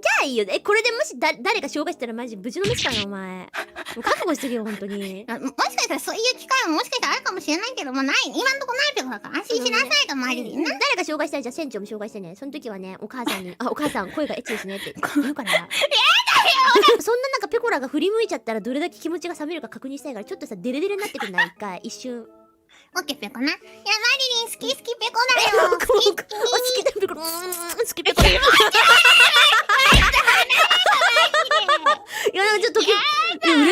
ゃあいいよ。これでもし誰か紹介したらマジぶちのめすからな、お前。もう覚悟しとけよ、本当に。もしかしたらそういう機会ももしかしたらあるかもしれないけど、今んとこないペコだから安心しなさいと、マリリンな。誰か紹介したらじゃあ船長も紹介してね。その時はね、お母さんに、お母さん声がエッチですねって言うから。やだよそんななんかペコラが振り向いちゃったらどれだけ気持ちが冷めるか確認したいから、ちょっとさ、デレデレになってくんない？一回、一瞬。オッケーペコな。いや、マリリン好きペコだよ。好き好きだペコラ。好きペコラ。いや、なんかちょっと、嬉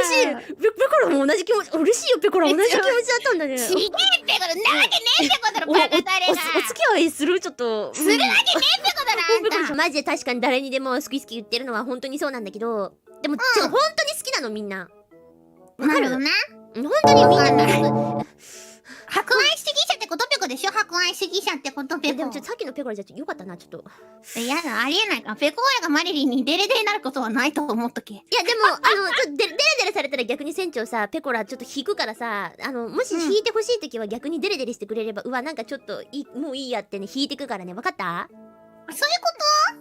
しい。ペコラも同じ気持ち、嬉しいよ、ペコラ。同じ気持ちだったんだね。ちげえペコだ。なわけねえペコだろ、バカ誰が。お付き合いするちょっと。するわけねえペコだろ、あんた。マジで確かに誰にでも好き言ってるのは本当にそうなんだけど、でも、本当に好きなの、みんな。わかる？なる本当にみんな。博愛主義者ってことペコでしょ。博愛主義者ってことペコ。でもさっきのペコラじゃよかったな、ちょっと。いやだ、ありえないから。ペコーラがマリリンにデレデレになることはないと思っとけ。いやでもちょっとデレデレされたら逆に船長さ、ペコラちょっと引くからさ、もし引いてほしい時は逆にデレデレしてくれれば、うわなんかちょっともういいやってね、引いてくからね。わかった？そういうこ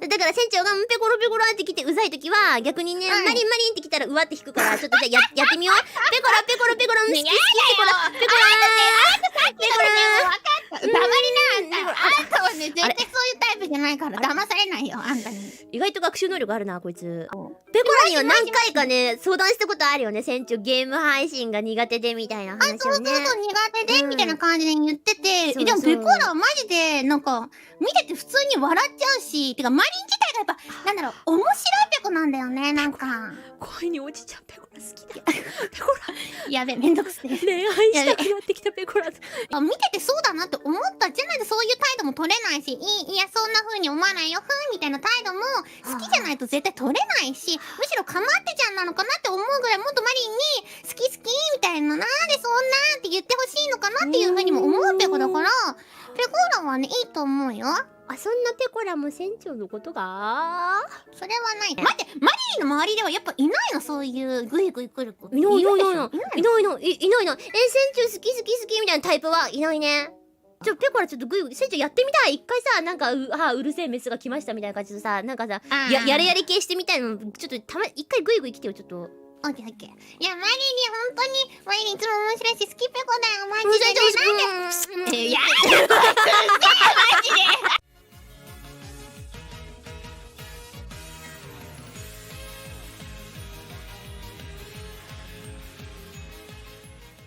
と？だから船長がペコロペコロって来てうざい時は逆にね、マリンマリンって来たらうわって引くから、ちょっとじゃあやってみよう。ペコラペコロペコロ好き好きペコラペコラ黙りな、あんたはね、絶対そういうタイプじゃないから騙されないよ、あんたに。意外と学習能力あるな、こいつ。ペコラには何回かね、相談したことあるよね、船長。ゲーム配信が苦手でみたいな話をね。そう苦手でみたいな感じで言ってて、でもペコラはマジで、なんか、見てて普通に笑っちゃうし、てかマリン自体がやっぱ、なんだろう、面白いペコなんだよね、なんか。恋に落ちちゃうペコラ好きだ。ペコラ。やべ、めんどくせえ。恋愛したくなってきたペコラ。見ててそうだなって思ったじゃないとそういう態度も取れないし、いやそんな風に思わないよみたいな態度も好きじゃないと絶対取れないし、むしろかまってちゃんなのかなって思うぐらい、もっとマリンに好きみたいな、なんでそんなって言ってほしいのかなっていう風にも思うペコだから、ペコーラはねいいと思うよ。あ、そんなペコラも船長のことがそれはない。待って、マリリンの周りではやっぱいないの、そういうグイグイ来る子。いない。船長好きみたいなタイプはいないね。ペコラちょっとグイグイ、船長やってみたい。一回さ、なんかうるせえメスが来ましたみたいな感じでさ、なんかさ、やれ系してみたいの、ちょっと一回グイグイ来てよ、ちょっと。オッケー。いや、マリリン本当に、マリリンいつも面白いし好きペコだよ、マジで。